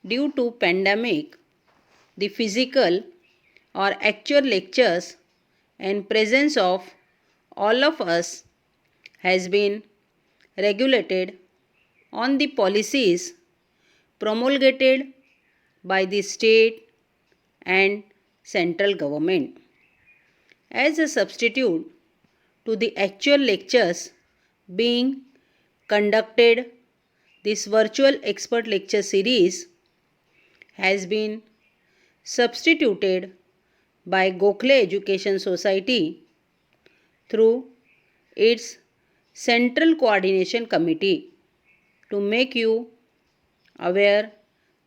due to pandemic, the physical or actual lectures and presence of all of us has been regulated on the policies promulgated by the state and central government. As a substitute to the actual lectures being conducted, this virtual expert lecture series has been substituted by Gokhale Education Society through its Central Coordination Committee to make you aware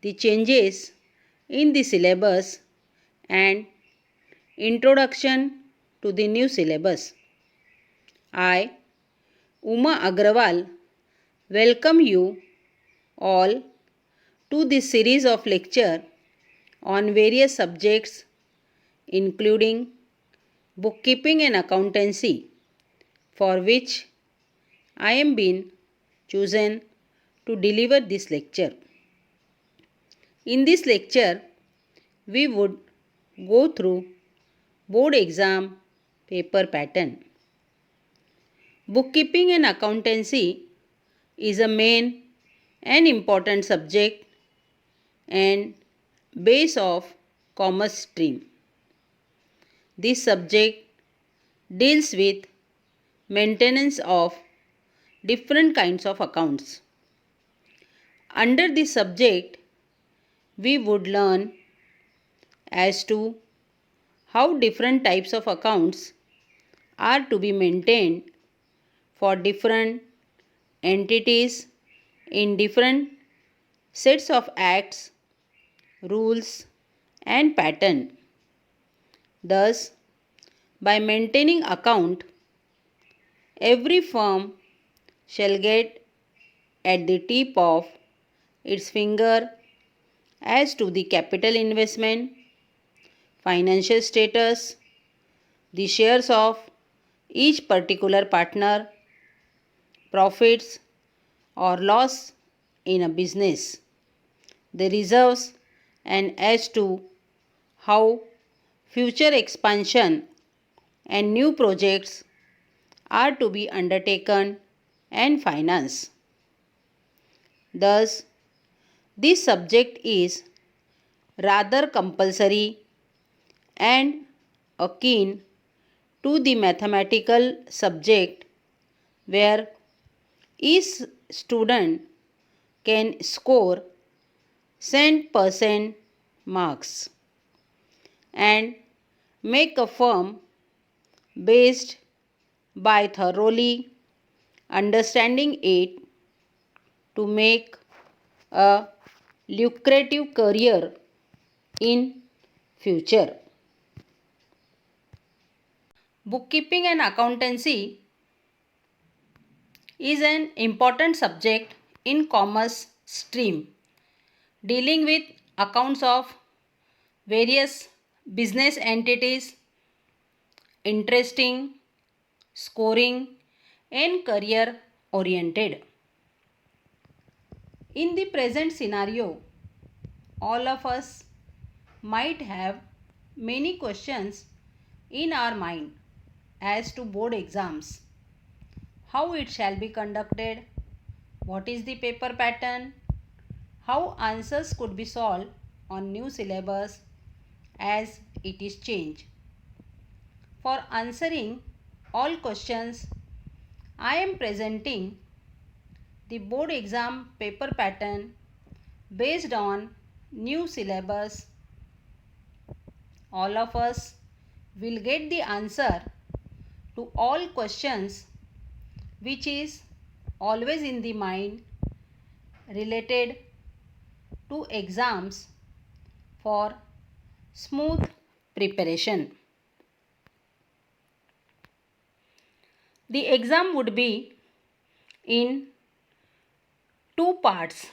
the changes in the syllabus and introduction to the new syllabus. I, Uma Agrawal, welcome you all to this series of lecture on various subjects including bookkeeping and accountancy, for which I am being chosen to deliver this lecture. In this lecture, we would go through board exam paper pattern. Bookkeeping and accountancy is a main and important subject and base of commerce stream. This subject deals with maintenance of different kinds of accounts. Under this subject, we would learn as to how different types of accounts are to be maintained for different entities in different sets of acts, rules, and pattern. Thus, by maintaining account, every firm shall get at the tip of its finger as to the capital investment, financial status, the shares of each particular partner, profits or loss in a business, the reserves, and as to how future expansion and new projects are to be undertaken and financed. Thus, this subject is rather compulsory and akin to the mathematical subject where each student can score 100% marks and make a firm based by thoroughly understanding it to make a lucrative career in future. Bookkeeping and accountancy is an important subject in commerce stream dealing with accounts of various business entities, interesting, scoring, and career oriented. In the present scenario, all of us might have many questions in our mind as to board exams. How it shall be conducted? What is the paper pattern? How answers could be solved on new syllabus as it is changed? For answering all questions, I am presenting the board exam paper pattern based on new syllabus. All of us will get the answer to all questions which is always in the mind related to exams for smooth preparation. The exam would be in two parts,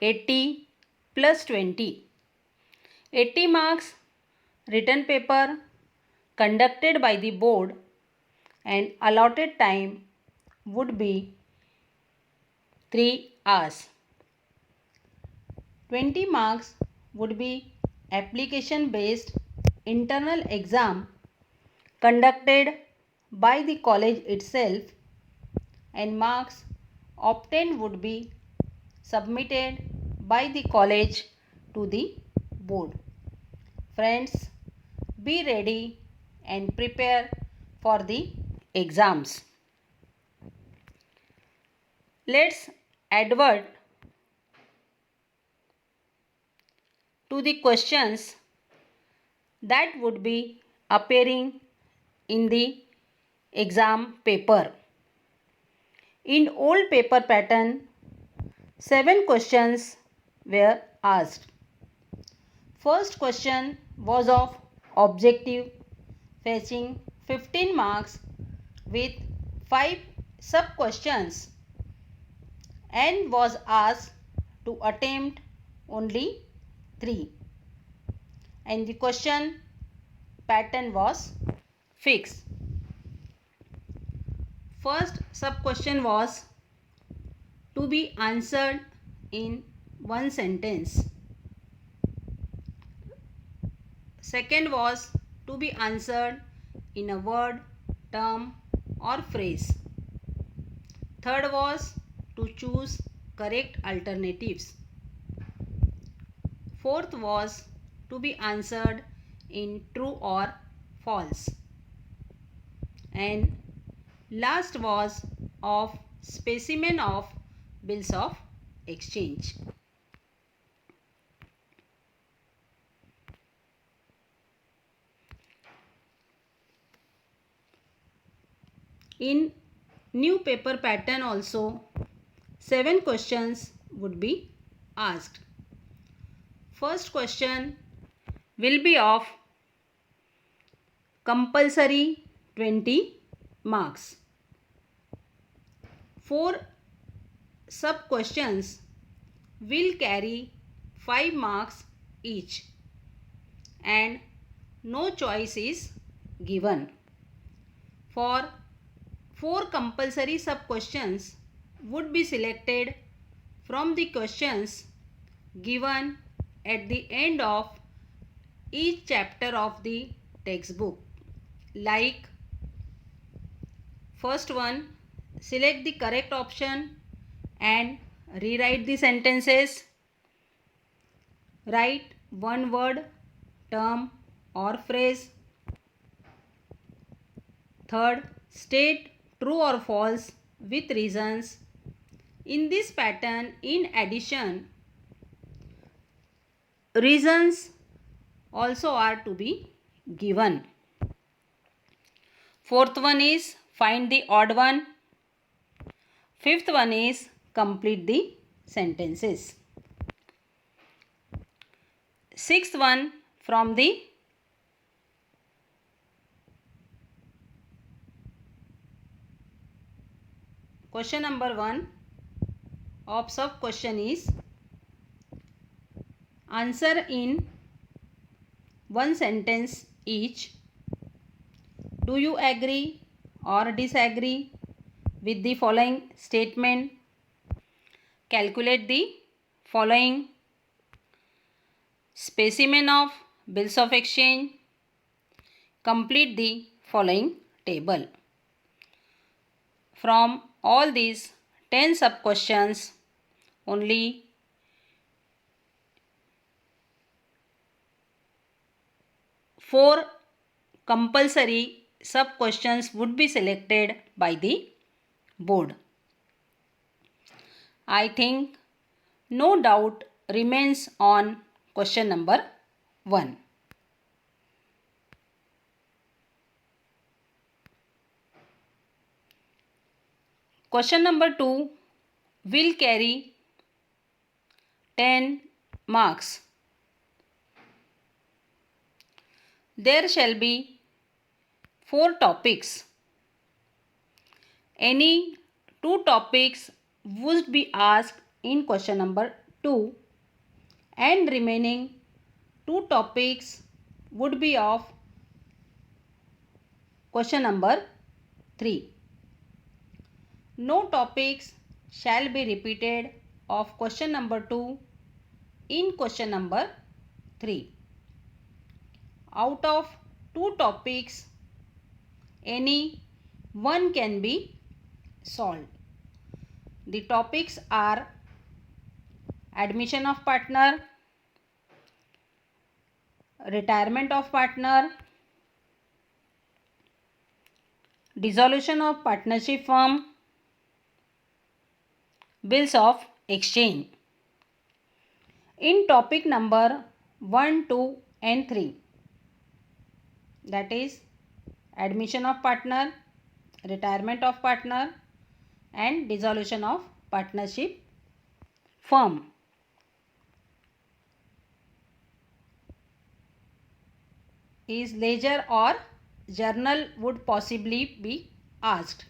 80 plus 20. 80 marks written paper conducted by the board and allotted time would be 3 hours. 20 marks would be application based internal exam conducted by the college itself, and marks obtained would be submitted by the college to the board. Friends, be ready and prepare for the exams. Let's advert to the questions that would be appearing in the exam paper. In old paper pattern, 7 questions were asked. First question was of objective, fetching 15 marks with 5 sub questions, and was asked to attempt only 3, and the question pattern was fixed. First sub question was to be answered in one sentence. Second was to be answered in a word, term or phrase. Third was to choose correct alternatives. Fourth was to be answered in true or false. And last was of specimen of bills of exchange. In new paper pattern also 7 questions would be asked. First question will be of compulsory 20 marks. 4 sub questions will carry 5 marks each, and no choice is given. For 4 compulsory sub questions would be selected from the questions given at the end of each chapter of the textbook. Like first one, select the correct option and rewrite the sentences. Write one word, term or phrase. Third, state true or false with reasons. In this pattern, in addition, reasons also are to be given. Fourth one is find the odd one. Fifth one is complete the sentences. Sixth one from the question number 1 of sub question is answer in one sentence each. Do you agree or disagree with the following statement? Calculate the following specimen of bills of exchange. Complete the following table. From all these 10 sub questions, only 4 compulsory sub questions would be selected by the board. I think no doubt remains on question number 1. Question number 2 will carry 10 marks. There shall be 4 topics. Any 2 topics would be asked in question number 2, and remaining 2 topics would be of question number 3. No topics shall be repeated of question number 2 in question number 3. Out of two topics, any one can be solved. The topics are admission of partner, retirement of partner, dissolution of partnership firm, bills of exchange. In topic number 1, 2 and 3, that is admission of partner, retirement of partner and dissolution of partnership firm. Is ledger or journal would possibly be asked.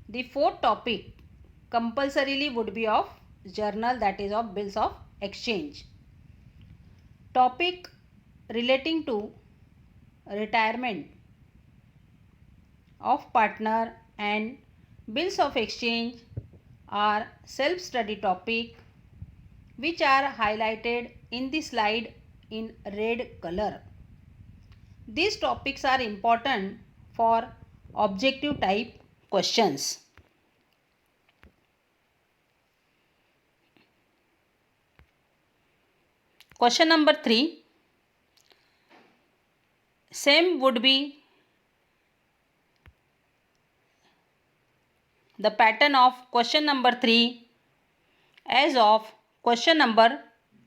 The fourth topic compulsorily would be of journal, that is of bills of exchange. Topic relating to retirement of partner and bills of exchange are self-study topic which are highlighted in the slide in red color. These topics are important for objective type questions. Question number 3. Same would be the pattern of question number 3 as of question number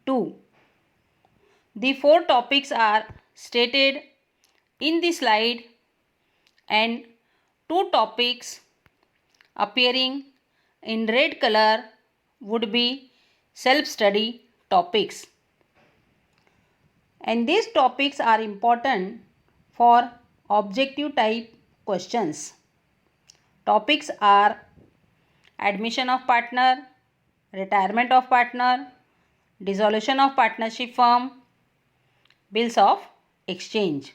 2. The four topics are stated in the slide and two topics appearing in red color would be self-study topics. And these topics are important for objective type questions. Topics are admission of partner, retirement of partner, dissolution of partnership firm, bills of exchange.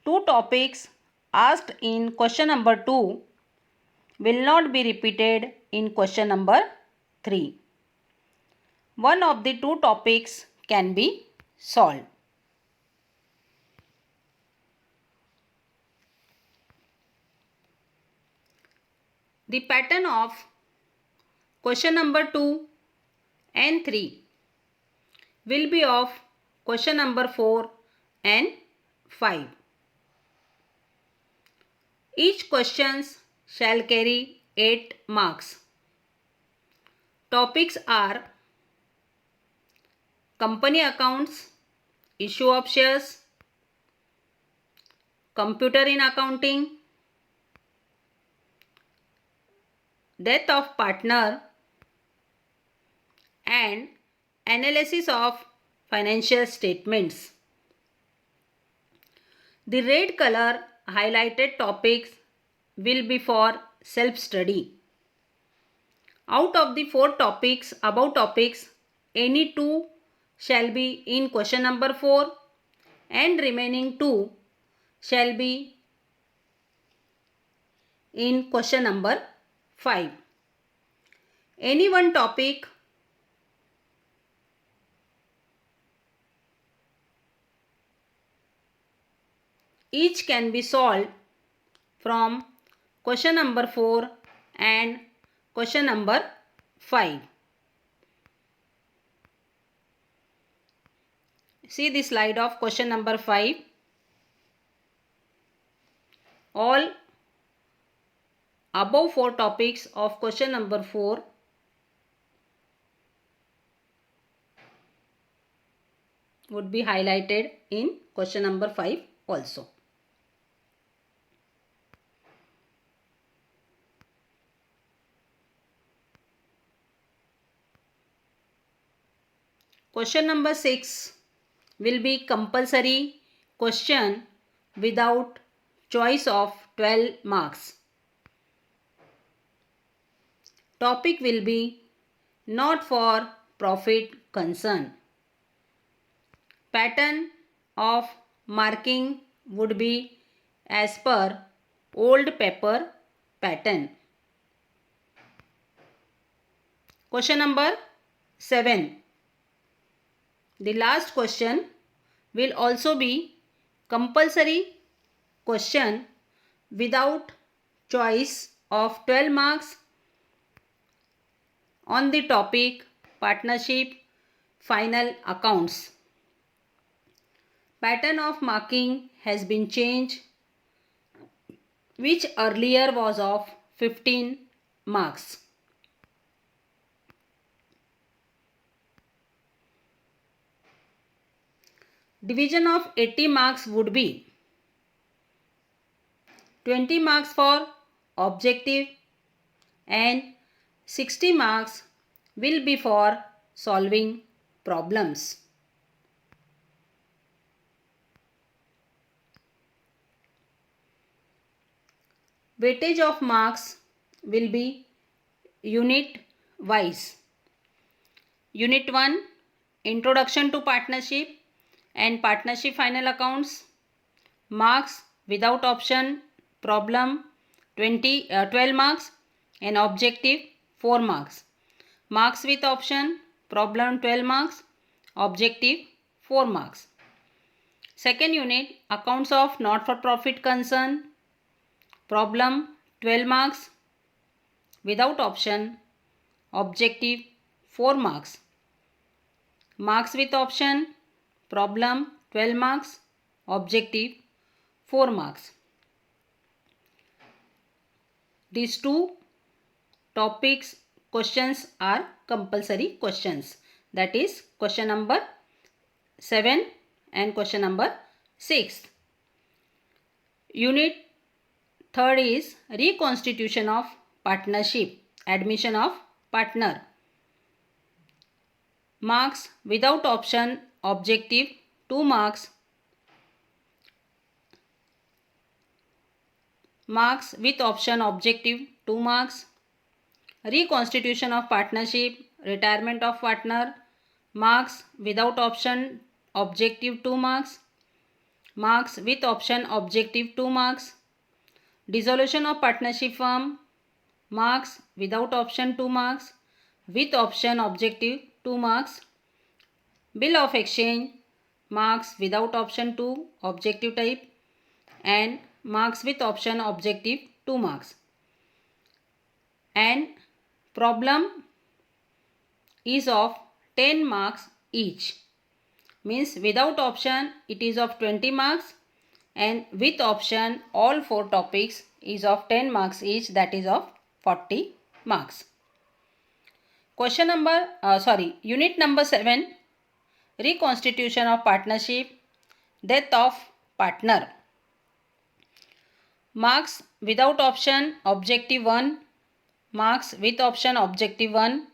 Two topics asked in question number 2 will not be repeated in question number 3. One of the two topics can be solved. The pattern of question number 2 and 3 will be of question number 4 and 5. Each questions shall carry 8 marks. Topics are company accounts, issue of shares, computer in accounting, death of partner and analysis of financial statements. The red color highlighted topics will be for self-study. Out of the 4 topics, above topics, any 2 shall be in question number 4 and remaining 2 shall be in question number 5. Any one topic each can be solved from question number 4 and question number 5. See the slide of question number 5. All above 4 topics of question number 4 would be highlighted in question number 5 also. Question number 6 will be compulsory question without choice of 12 marks. Topic will be not for profit concern. Pattern of marking would be as per old paper pattern. Question number 7. The last question will also be compulsory question without choice of 12 marks on the topic partnership final accounts. Pattern of marking has been changed, which earlier was of 15 marks. Division of 80 marks would be 20 marks for objective and 60 marks will be for solving problems. Weightage of marks will be unit wise. Unit 1, Introduction to Partnership and Partnership Final Accounts. Marks without option problem 12 marks and objective 4 marks. Marks with option problem 12 marks, objective 4 marks. Second unit, Accounts of Not-for-Profit Concern. Problem 12 marks without option, objective 4 marks. Marks with option problem 12 marks, objective 4 marks. These two topics questions are compulsory questions, that is question number 7 and question number 6. Unit 3rd is reconstitution of partnership, admission of partner. Marks without option objective 2 marks. Marks with option objective 2 marks. Reconstitution of partnership, retirement of partner. Marks without option objective 2 marks. Marks with option objective 2 marks. Dissolution of partnership firm. Marks without option 2 marks. With option objective 2 marks. Bill of exchange. Marks without option 2 objective type and marks with option objective 2 marks. And problem is of 10 marks each. Means without option it is of 20 marks and with option all 4 topics is of 10 marks each, that is of 40 marks. Unit number 7, reconstitution of partnership, death of partner. Marks without option objective 1, marks with option objective 1.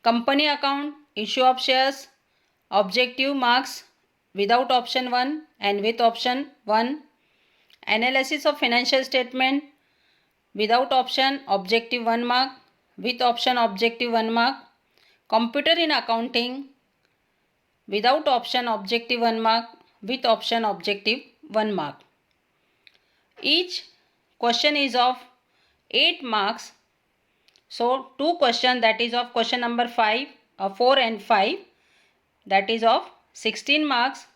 Company account, issue of shares, objective marks without option 1 and with option 1. Analysis of financial statement, without option objective 1 mark, with option objective 1 mark. Computer in accounting, without option objective 1 mark, with option objective 1 mark. Each question is of 8 marks. So 2 questions, that is of question number 4 and 5, that is of 16 marks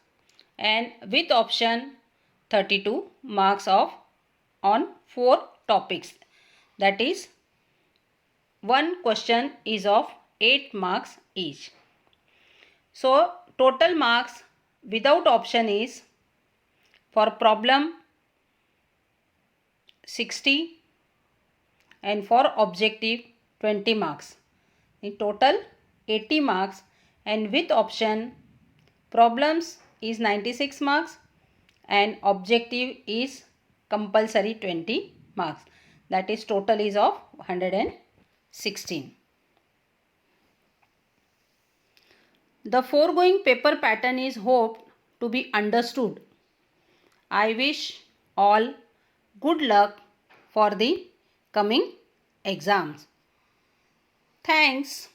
and with option 32 marks on 4 topics, that is 1 question is of 8 marks each. So total marks without option is for problem 60 and for objective 20 marks. In total 80 marks and with option problems is 96 marks and objective is compulsory 20 marks. That is total is of 116. The foregoing paper pattern is hoped to be understood. I wish all good luck for the coming exams. Thanks.